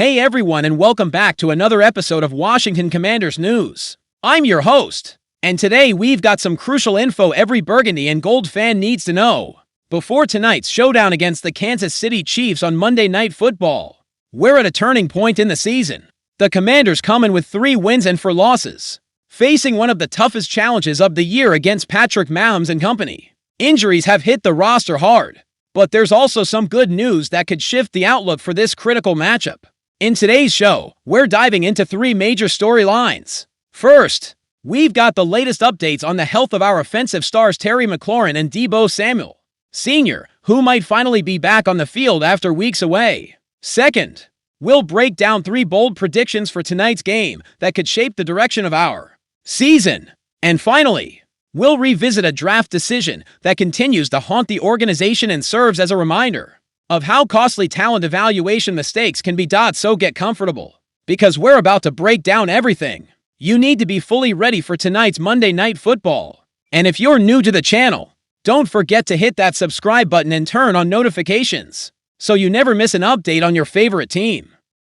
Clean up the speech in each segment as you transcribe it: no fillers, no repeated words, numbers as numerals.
Hey everyone, and welcome back to another episode of Washington Commanders News. I'm your host, and today we've got some crucial info every Burgundy and Gold fan needs to know before tonight's showdown against the Kansas City Chiefs on Monday Night Football. We're at a turning point in the season. The Commanders come in with 3 wins and 4 losses, facing one of the toughest challenges of the year against Patrick Mahomes and company. Injuries have hit the roster hard, but there's also some good news that could shift the outlook for this critical matchup. In today's show, we're diving into 3 major storylines. First, we've got the latest updates on the health of our offensive stars Terry McLaurin and Deebo Samuel, Sr., who might finally be back on the field after weeks away. Second, we'll break down 3 bold predictions for tonight's game that could shape the direction of our season. And finally, we'll revisit a draft decision that continues to haunt the organization and serves as a reminder of how costly talent evaluation mistakes can be. So get comfortable, because we're about to break down everything you need to be fully ready for tonight's Monday Night Football. And if you're new to the channel, don't forget to hit that subscribe button and turn on notifications so you never miss an update on your favorite team.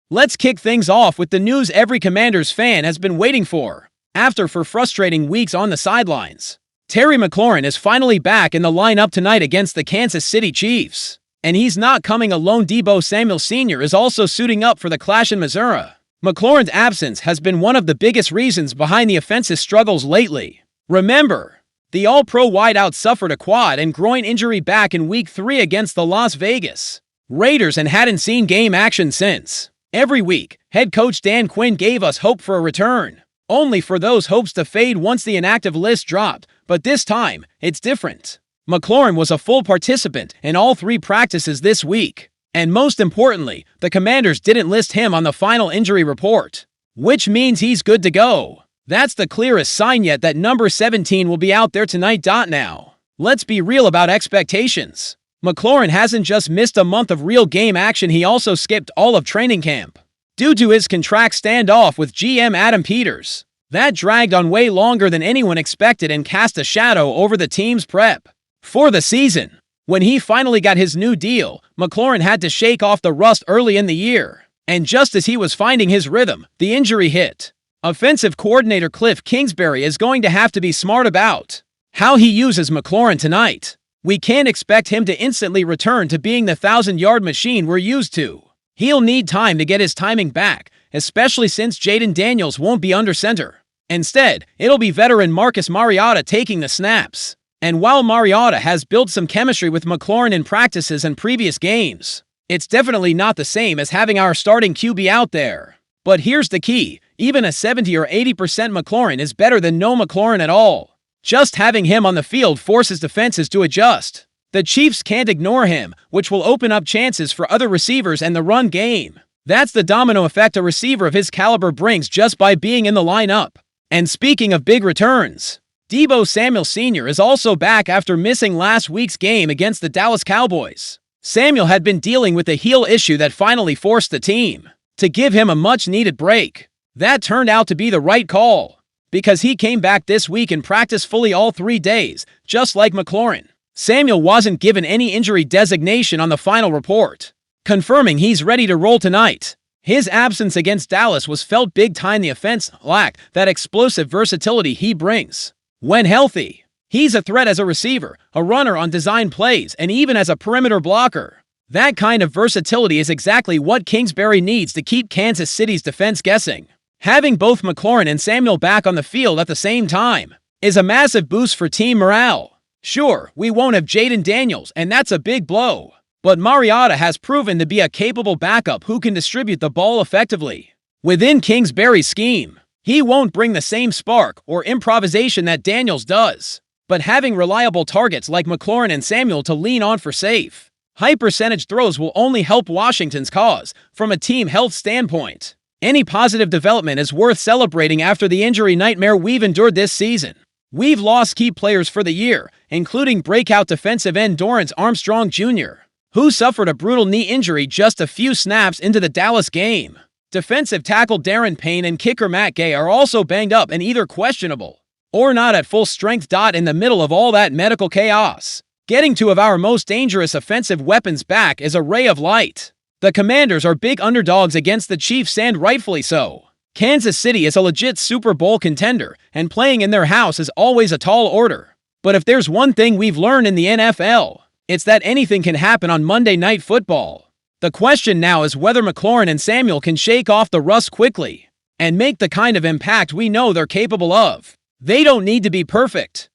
Let's kick things off with the news every Commanders fan has been waiting for. After 4 frustrating weeks on the sidelines, Terry McLaurin is finally back in the lineup tonight against the Kansas City Chiefs. And he's not coming alone. Deebo Samuel Sr. is also suiting up for the clash in Missouri. McLaurin's absence has been one of the biggest reasons behind the offensive struggles lately. Remember, the All-Pro wideout suffered a quad and groin injury back in Week 3 against the Las Vegas Raiders and hadn't seen game action since. Every week, head coach Dan Quinn gave us hope for a return, only for those hopes to fade once the inactive list dropped. But this time, it's different. McLaurin was a full participant in all 3 practices this week, and most importantly, the Commanders didn't list him on the final injury report, which means he's good to go. That's the clearest sign yet that number 17 will be out there tonight. Now, let's be real about expectations. McLaurin hasn't just missed a month of real game action, he also skipped all of training camp due to his contract standoff with GM Adam Peters. That dragged on way longer than anyone expected and cast a shadow over the team's prep for the season. When he finally got his new deal, McLaurin had to shake off the rust early in the year. And just as he was finding his rhythm, the injury hit. Offensive coordinator Cliff Kingsbury is going to have to be smart about how he uses McLaurin tonight. We can't expect him to instantly return to being the 1,000-yard machine we're used to. He'll need time to get his timing back, especially since Jaden Daniels won't be under center. Instead, it'll be veteran Marcus Mariota taking the snaps. And while Mariota has built some chemistry with McLaurin in practices and previous games, it's definitely not the same as having our starting QB out there. But here's the key: even a 70 or 80% McLaurin is better than no McLaurin at all. Just having him on the field forces defenses to adjust. The Chiefs can't ignore him, which will open up chances for other receivers and the run game. That's the domino effect a receiver of his caliber brings just by being in the lineup. And speaking of big returns, Deebo Samuel Sr. is also back after missing last week's game against the Dallas Cowboys. Samuel had been dealing with a heel issue that finally forced the team to give him a much-needed break. That turned out to be the right call, because he came back this week and practiced fully all 3 days, just like McLaurin. Samuel wasn't given any injury designation on the final report, confirming he's ready to roll tonight. His absence against Dallas was felt big time. The offense lacked that explosive versatility he brings when healthy. He's a threat as a receiver, a runner on design plays, and even as a perimeter blocker. That kind of versatility is exactly what Kingsbury needs to keep Kansas City's defense guessing. Having both McLaurin and Samuel back on the field at the same time is a massive boost for team morale. Sure, we won't have Jaden Daniels, and that's a big blow, but Mariota has proven to be a capable backup who can distribute the ball effectively within Kingsbury's scheme. He won't bring the same spark or improvisation that Daniels does, but having reliable targets like McLaurin and Samuel to lean on for safe, high-percentage throws will only help Washington's cause from a team health standpoint. Any positive development is worth celebrating after the injury nightmare we've endured this season. We've lost key players for the year, including breakout defensive end Dorrance Armstrong Jr., who suffered a brutal knee injury just a few snaps into the Dallas game. Defensive tackle Darren Payne and kicker Matt Gay are also banged up and either questionable or not at full strength. In the middle of all that medical chaos, getting 2 of our most dangerous offensive weapons back is a ray of light. The Commanders are big underdogs against the Chiefs, and rightfully so. Kansas City is a legit Super Bowl contender, and playing in their house is always a tall order. But if there's one thing we've learned in the NFL, it's that anything can happen on Monday Night Football. The question now is whether McLaurin and Samuel can shake off the rust quickly and make the kind of impact we know they're capable of. They don't need to be perfect.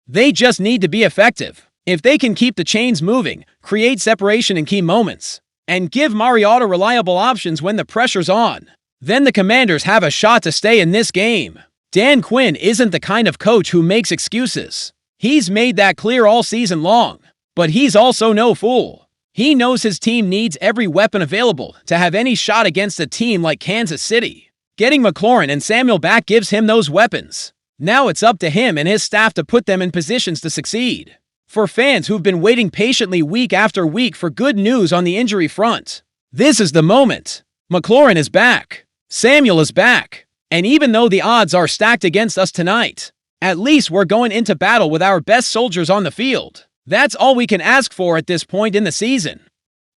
They just need to be effective. If they can keep the chains moving, create separation in key moments, and give Mariota reliable options when the pressure's on, then the Commanders have a shot to stay in this game. Dan Quinn isn't the kind of coach who makes excuses. He's made that clear all season long. But he's also no fool. He knows his team needs every weapon available to have any shot against a team like Kansas City. Getting McLaurin and Samuel back gives him those weapons. Now it's up to him and his staff to put them in positions to succeed. For fans who've been waiting patiently week after week for good news on the injury front, this is the moment. McLaurin is back. Samuel is back. And even though the odds are stacked against us tonight, at least we're going into battle with our best soldiers on the field. That's all we can ask for at this point in the season.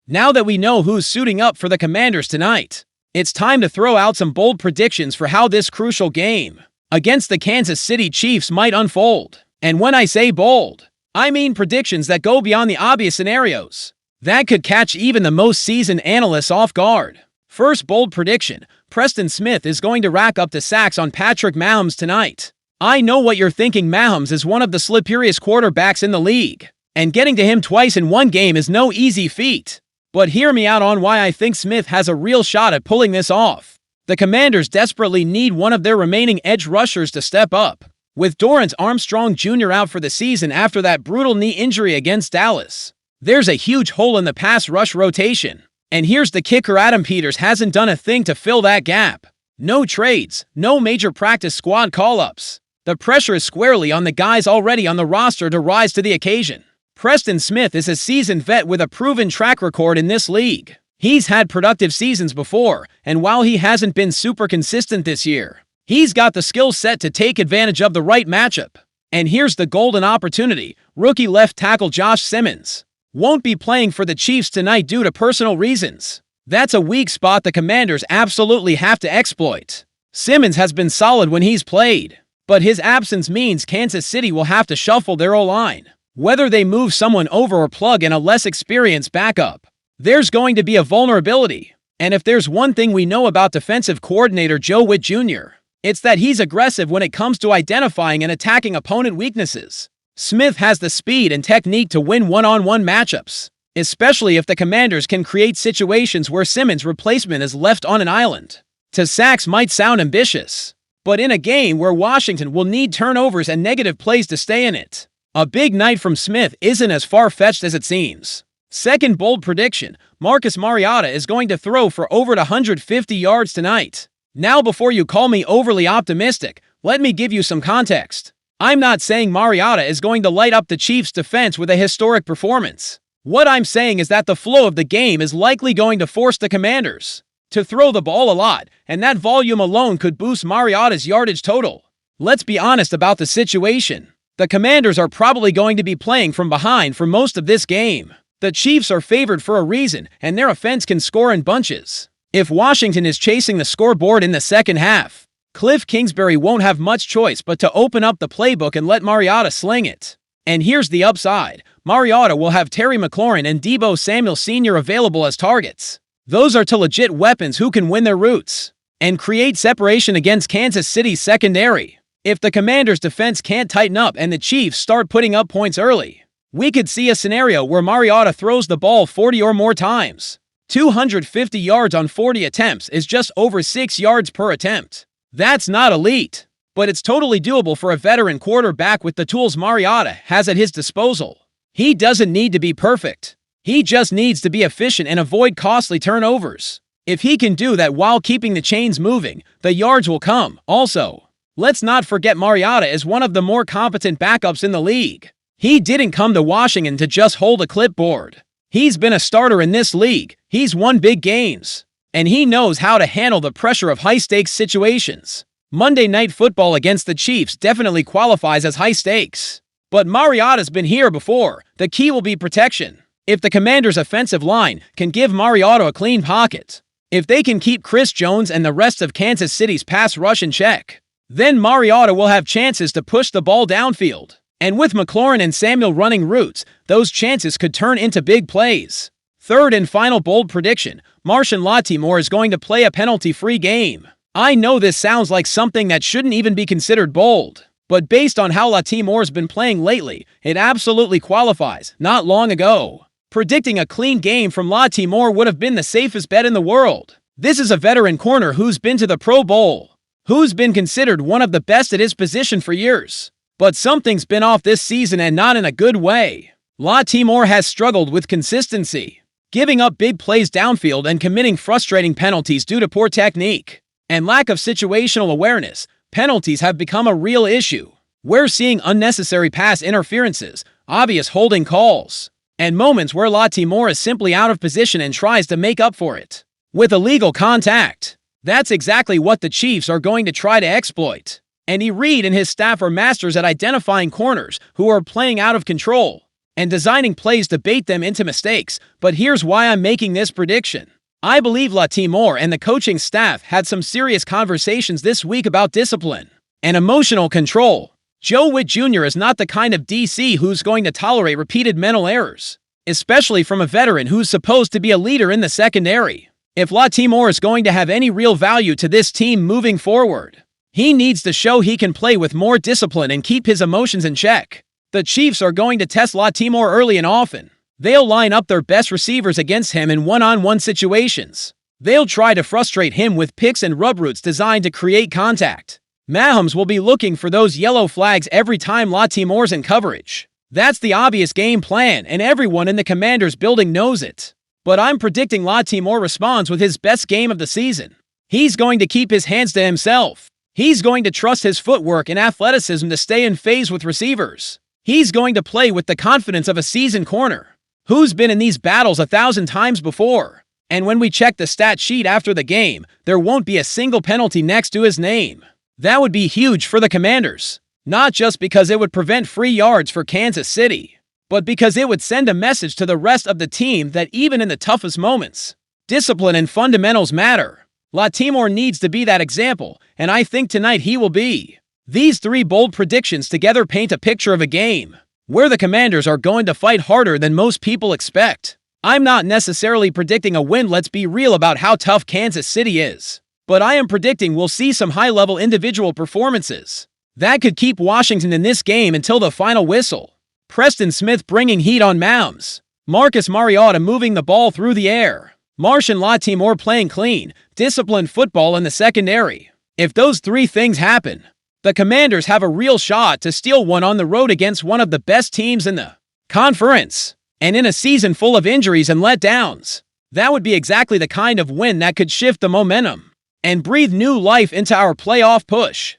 Now that we know who's suiting up for the Commanders tonight, it's time to throw out some bold predictions for how this crucial game against the Kansas City Chiefs might unfold. And when I say bold, I mean predictions that go beyond the obvious scenarios. That could catch even the most seasoned analysts off guard. First bold prediction, Preston Smith is going to rack up the sacks on Patrick Mahomes tonight. I know what you're thinking. Mahomes is one of the slipperiest quarterbacks in the league, and getting to him twice in one game is no easy feat. But hear me out on why I think Smith has a real shot at pulling this off. The Commanders desperately need one of their remaining edge rushers to step up. With Dorrance Armstrong Jr. out for the season after that brutal knee injury against Dallas, there's a huge hole in the pass rush rotation. And here's the kicker, Adam Peters hasn't done a thing to fill that gap. No trades, no major practice squad call-ups. The pressure is squarely on the guys already on the roster to rise to the occasion. Preston Smith is a seasoned vet with a proven track record in this league. He's had productive seasons before, and while he hasn't been super consistent this year, he's got the skill set to take advantage of the right matchup. And here's the golden opportunity. Rookie left tackle Josh Simmons won't be playing for the Chiefs tonight due to personal reasons. That's a weak spot the Commanders absolutely have to exploit. Simmons has been solid when he's played, but his absence means Kansas City will have to shuffle their O-line. Whether they move someone over or plug in a less experienced backup, there's going to be a vulnerability. And if there's one thing we know about defensive coordinator Joe Witt Jr., it's that he's aggressive when it comes to identifying and attacking opponent weaknesses. Smith has the speed and technique to win one-on-one matchups, especially if the Commanders can create situations where Simmons' replacement is left on an island. To sacks might sound ambitious, but in a game where Washington will need turnovers and negative plays to stay in it, a big night from Smith isn't as far-fetched as it seems. Second bold prediction, Marcus Mariota is going to throw for over 150 yards tonight. Now before you call me overly optimistic, let me give you some context. I'm not saying Mariota is going to light up the Chiefs' defense with a historic performance. What I'm saying is that the flow of the game is likely going to force the Commanders to throw the ball a lot, and that volume alone could boost Mariota's yardage total. Let's be honest about the situation. The Commanders are probably going to be playing from behind for most of this game. The Chiefs are favored for a reason, and their offense can score in bunches. If Washington is chasing the scoreboard in the second half, Cliff Kingsbury won't have much choice but to open up the playbook and let Mariota sling it. And here's the upside. Mariota will have Terry McLaurin and Deebo Samuel Sr. available as targets. Those are two legit weapons who can win their routes and create separation against Kansas City's secondary. If the Commanders' defense can't tighten up and the Chiefs start putting up points early, we could see a scenario where Mariota throws the ball 40 or more times. 250 yards on 40 attempts is just over 6 yards per attempt. That's not elite, but it's totally doable for a veteran quarterback with the tools Mariota has at his disposal. He doesn't need to be perfect. He just needs to be efficient and avoid costly turnovers. If he can do that while keeping the chains moving, the yards will come. Also, let's not forget Mariota is one of the more competent backups in the league. He didn't come to Washington to just hold a clipboard. He's been a starter in this league. He's won big games, and he knows how to handle the pressure of high-stakes situations. Monday Night Football against the Chiefs definitely qualifies as high stakes. But Mariota's been here before. The key will be protection. If the Commanders' offensive line can give Mariota a clean pocket, if they can keep Chris Jones and the rest of Kansas City's pass rush in check, then Mariota will have chances to push the ball downfield. And with McLaurin and Samuel running routes, those chances could turn into big plays. Third and final bold prediction, Marshon Lattimore is going to play a penalty-free game. I know this sounds like something that shouldn't even be considered bold, but based on how Lattimore's been playing lately, it absolutely qualifies. Not long ago, predicting a clean game from Lattimore would have been the safest bet in the world. This is a veteran corner who's been to the Pro Bowl, who's been considered one of the best at his position for years. But something's been off this season and not in a good way. Lattimore has struggled with consistency, giving up big plays downfield and committing frustrating penalties due to poor technique and lack of situational awareness. Penalties have become a real issue. We're seeing unnecessary pass interferences, obvious holding calls, and moments where Lattimore is simply out of position and tries to make up for it with illegal contact. That's exactly what the Chiefs are going to try to exploit. Andy Reid and his staff are masters at identifying corners who are playing out of control and designing plays to bait them into mistakes. But here's why I'm making this prediction. I believe Lattimore and the coaching staff had some serious conversations this week about discipline and emotional control. Joe Witt Jr. is not the kind of DC who's going to tolerate repeated mental errors, especially from a veteran who's supposed to be a leader in the secondary. If Lattimore is going to have any real value to this team moving forward, he needs to show he can play with more discipline and keep his emotions in check. The Chiefs are going to test Lattimore early and often. They'll line up their best receivers against him in one-on-one situations. They'll try to frustrate him with picks and rub routes designed to create contact. Mahomes will be looking for those yellow flags every time Lattimore's in coverage. That's the obvious game plan, and everyone in the Commanders building knows it. But I'm predicting Lattimore responds with his best game of the season. He's going to keep his hands to himself. He's going to trust his footwork and athleticism to stay in phase with receivers. He's going to play with the confidence of a seasoned corner who's been in these battles 1,000 times before. And when we check the stat sheet after the game, there won't be a single penalty next to his name. That would be huge for the Commanders. Not just because it would prevent free yards for Kansas City, but because it would send a message to the rest of the team that even in the toughest moments, discipline and fundamentals matter. Lattimore needs to be that example, and I think tonight he will be. These three bold predictions together paint a picture of a game where the Commanders are going to fight harder than most people expect. I'm not necessarily predicting a win, let's be real about how tough Kansas City is, but I am predicting we'll see some high-level individual performances that could keep Washington in this game until the final whistle. Preston Smith bringing heat on Mahomes, Marcus Mariota moving the ball through the air, Marshon Lattimore playing clean, disciplined football in the secondary. If those three things happen, the Commanders have a real shot to steal one on the road against one of the best teams in the conference. And in a season full of injuries and letdowns, that would be exactly the kind of win that could shift the momentum and breathe new life into our playoff push.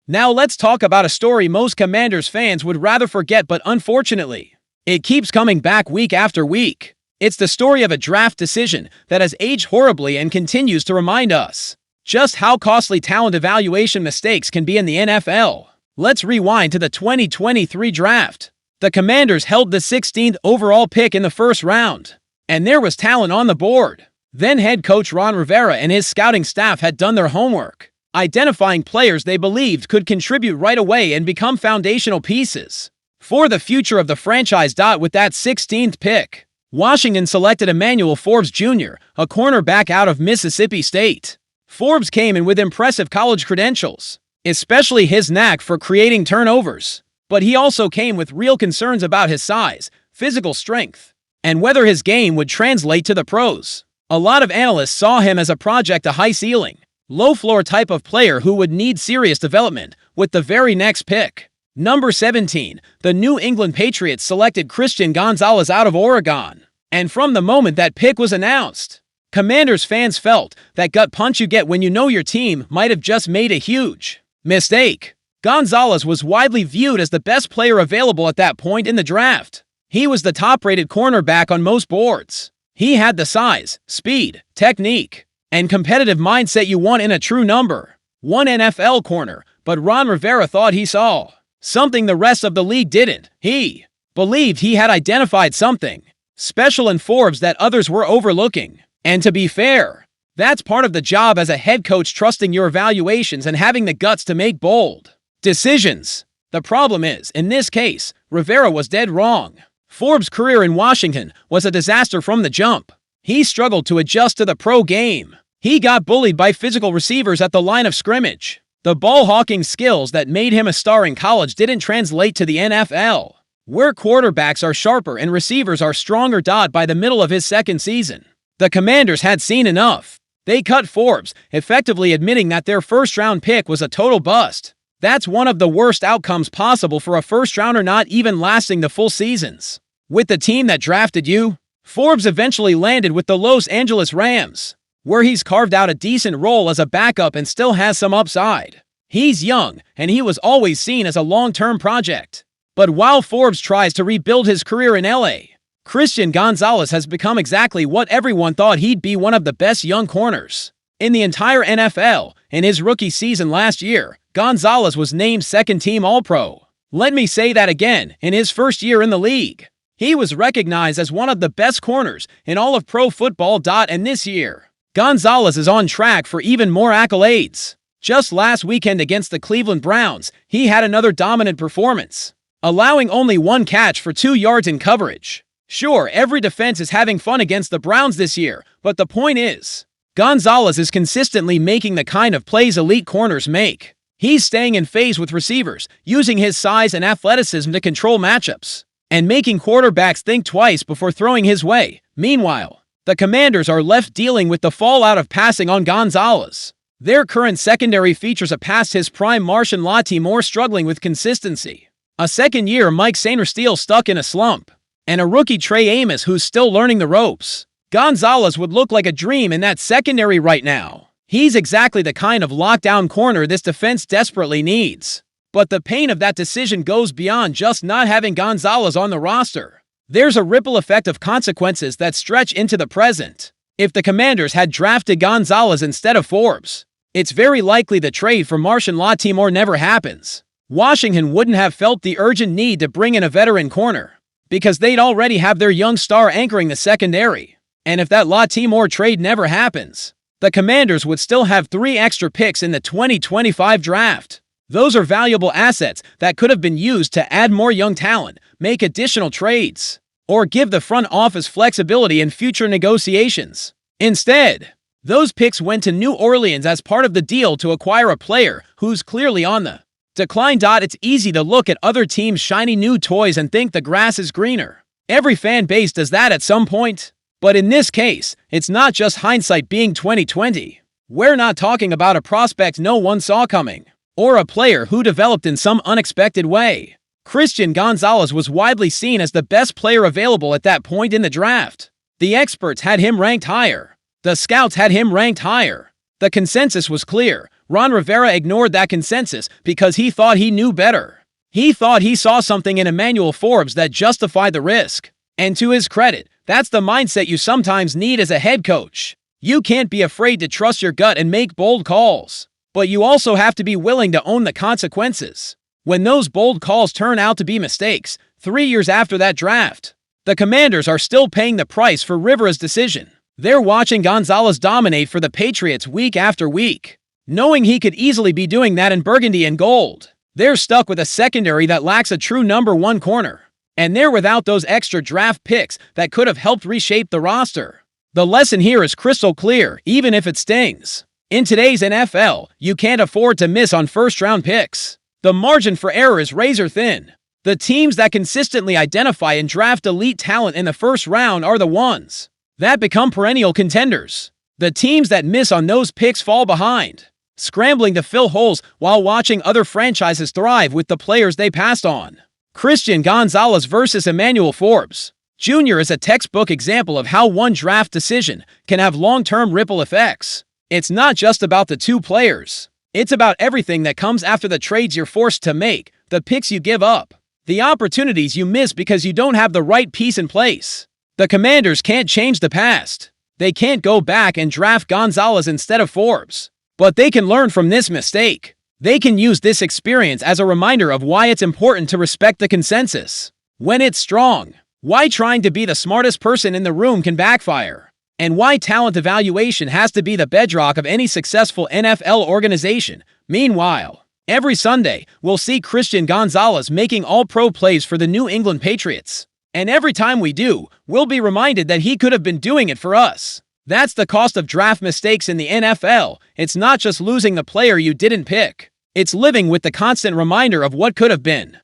Now let's talk about a story most Commanders fans would rather forget, but unfortunately, it keeps coming back week after week. It's the story of a draft decision that has aged horribly and continues to remind us just how costly talent evaluation mistakes can be in the NFL. Let's rewind to the 2023 draft. The Commanders held the 16th overall pick in the first round, and there was talent on the board. Then head coach Ron Rivera and his scouting staff had done their homework, identifying players they believed could contribute right away and become foundational pieces for the future of the franchise. With that 16th pick, Washington selected Emmanuel Forbes Jr., a cornerback out of Mississippi State. Forbes came in with impressive college credentials, especially his knack for creating turnovers. But he also came with real concerns about his size, physical strength, and whether his game would translate to the pros. A lot of analysts saw him as a project, a high-ceiling, low-floor type of player who would need serious development. With the very next pick, number 17, the New England Patriots selected Christian Gonzalez out of Oregon. And from the moment that pick was announced, Commanders fans felt that gut punch you get when you know your team might have just made a huge mistake. Gonzalez was widely viewed as the best player available at that point in the draft. He was the top-rated cornerback on most boards. He had the size, speed, technique, and competitive mindset you want in a true number one NFL corner, but Ron Rivera thought he saw something the rest of the league didn't. He believed he had identified something special in Forbes that others were overlooking. And to be fair, that's part of the job as a head coach, trusting your evaluations and having the guts to make bold decisions. The problem is, in this case, Rivera was dead wrong. Forbes' career in Washington was a disaster from the jump. He struggled to adjust to the pro game. He got bullied by physical receivers at the line of scrimmage. The ball-hawking skills that made him a star in college didn't translate to the NFL, where quarterbacks are sharper and receivers are stronger. By the middle of his second season, the Commanders had seen enough. They cut Forbes, effectively admitting that their first-round pick was a total bust. That's one of the worst outcomes possible for a first-rounder, not even lasting the full seasons. With the team that drafted you, Forbes eventually landed with the Los Angeles Rams, where he's carved out a decent role as a backup and still has some upside. He's young, and he was always seen as a long-term project. But while Forbes tries to rebuild his career in LA, Christian Gonzalez has become exactly what everyone thought he'd be: one of the best young corners in the entire NFL. In his rookie season last year, Gonzalez was named second-team All-Pro. Let me say that again. In his first year in the league, he was recognized as one of the best corners in all of pro football. And this year, Gonzalez is on track for even more accolades. Just last weekend against the Cleveland Browns, he had another dominant performance, allowing only one catch for 2 yards in coverage. Sure, every defense is having fun against the Browns this year, but the point is, Gonzalez is consistently making the kind of plays elite corners make. He's staying in phase with receivers, using his size and athleticism to control matchups, and making quarterbacks think twice before throwing his way. Meanwhile, the Commanders are left dealing with the fallout of passing on Gonzalez. Their current secondary features a past his prime Marshon Lattimore struggling with consistency, a second-year Mike Sainristil stuck in a slump, and a rookie Trey Amos who's still learning the ropes. Gonzalez would look like a dream in that secondary right now. He's exactly the kind of lockdown corner this defense desperately needs. But the pain of that decision goes beyond just not having Gonzalez on the roster. There's a ripple effect of consequences that stretch into the present. If the Commanders had drafted Gonzalez instead of Forbes, it's very likely the trade for Marshon Lattimore never happens. Washington wouldn't have felt the urgent need to bring in a veteran corner, because they'd already have their young star anchoring the secondary. And if that Lattimore trade never happens, the Commanders would still have 3 extra picks in the 2025 draft. Those are valuable assets that could have been used to add more young talent, make additional trades, or give the front office flexibility in future negotiations. Instead, those picks went to New Orleans as part of the deal to acquire a player who's clearly on the decline. It's easy to look at other teams' shiny new toys and think the grass is greener. Every fan base does that at some point. But in this case, it's not just hindsight being 2020. We're not talking about a prospect no one saw coming, or a player who developed in some unexpected way. Christian Gonzalez was widely seen as the best player available at that point in the draft. The experts had him ranked higher. The scouts had him ranked higher. The consensus was clear. Ron Rivera ignored that consensus because he thought he knew better. He thought he saw something in Emmanuel Forbes that justified the risk. And to his credit, that's the mindset you sometimes need as a head coach. You can't be afraid to trust your gut and make bold calls, but you also have to be willing to own the consequences. When those bold calls turn out to be mistakes, 3 years after that draft, the Commanders are still paying the price for Rivera's decision. They're watching Gonzalez dominate for the Patriots week after week, knowing he could easily be doing that in Burgundy and Gold. They're stuck with a secondary that lacks a true number 1 corner, and they're without those extra draft picks that could have helped reshape the roster. The lesson here is crystal clear, even if it stings. In today's NFL, you can't afford to miss on first-round picks. The margin for error is razor thin. The teams that consistently identify and draft elite talent in the first round are the ones that become perennial contenders. The teams that miss on those picks fall behind, scrambling to fill holes while watching other franchises thrive with the players they passed on. Christian Gonzalez versus Emmanuel Forbes Jr. is a textbook example of how one draft decision can have long-term ripple effects. It's not just about the 2 players. It's about everything that comes after: the trades you're forced to make, the picks you give up, the opportunities you miss because you don't have the right piece in place. The Commanders can't change the past. They can't go back and draft Gonzalez instead of Forbes. But they can learn from this mistake. They can use this experience as a reminder of why it's important to respect the consensus. when it's strong, why trying to be the smartest person in the room can backfire, and why talent evaluation has to be the bedrock of any successful NFL organization. Meanwhile, every Sunday, we'll see Christian Gonzalez making all-pro plays for the New England Patriots. And every time we do, we'll be reminded that he could have been doing it for us. That's the cost of draft mistakes in the NFL. It's not just losing the player you didn't pick. It's living with the constant reminder of what could have been.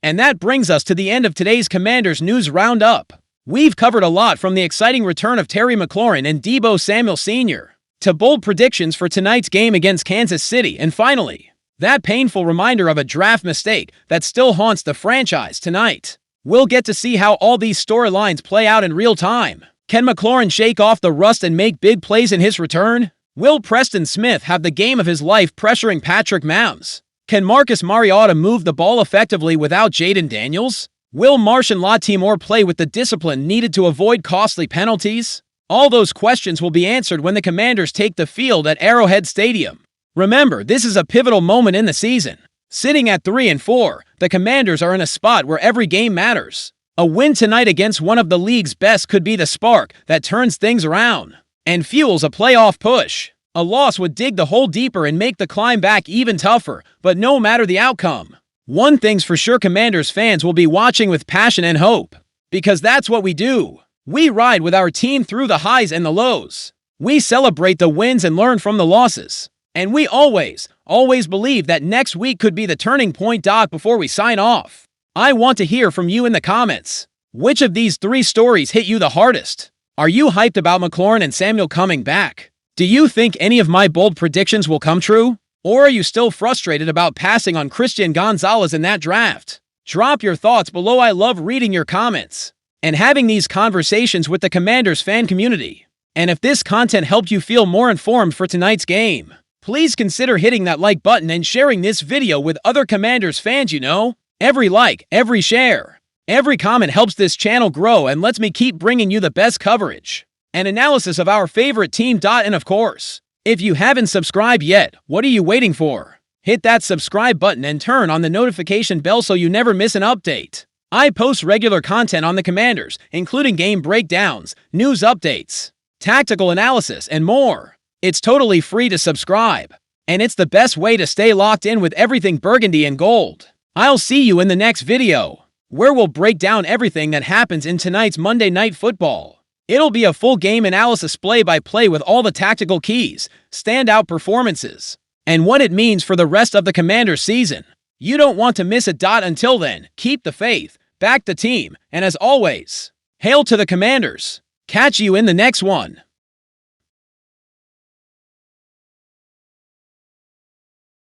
And that brings us to the end of today's Commanders News Roundup. We've covered a lot, from the exciting return of Terry McLaurin and Deebo Samuel Sr. to bold predictions for tonight's game against Kansas City, and finally, that painful reminder of a draft mistake that still haunts the franchise tonight. We'll get to see how all these storylines play out in real time. Can McLaurin shake off the rust and make big plays in his return? Will Preston Smith have the game of his life pressuring Patrick Mahomes? Can Marcus Mariota move the ball effectively without Jaden Daniels? Will Marshon Lattimore play with the discipline needed to avoid costly penalties? All those questions will be answered when the Commanders take the field at Arrowhead Stadium. Remember, this is a pivotal moment in the season. Sitting at 3-4, the Commanders are in a spot where every game matters. A win tonight against one of the league's best could be the spark that turns things around and fuels a playoff push. A loss would dig the hole deeper and make the climb back even tougher, but no matter the outcome, one thing's for sure: Commanders fans will be watching with passion and hope. Because that's what we do. We ride with our team through the highs and the lows. We celebrate the wins and learn from the losses. And we always believe that next week could be the turning point. Before we sign off, I want to hear from you in the comments. Which of these three stories hit you the hardest? Are you hyped about McLaurin and Samuel coming back? Do you think any of my bold predictions will come true? Or are you still frustrated about passing on Christian Gonzalez in that draft? Drop your thoughts below. I love reading your comments and having these conversations with the Commanders fan community. And if this content helped you feel more informed for tonight's game, please consider hitting that like button and sharing this video with other Commanders fans you know. Every like, every share, every comment helps this channel grow and lets me keep bringing you the best coverage and analysis of our favorite team. And of course, if you haven't subscribed yet, what are you waiting for? Hit that subscribe button and turn on the notification bell so you never miss an update. I post regular content on the Commanders, including game breakdowns, news updates, tactical analysis, and more. It's totally free to subscribe, and it's the best way to stay locked in with everything Burgundy and Gold. I'll see you in the next video, where we'll break down everything that happens in tonight's Monday Night Football. It'll be a full game analysis play-by-play with all the tactical keys, standout performances, and what it means for the rest of the Commanders season. You don't want to miss it. Until then, keep the faith, back the team, and as always, hail to the Commanders. Catch you in the next one.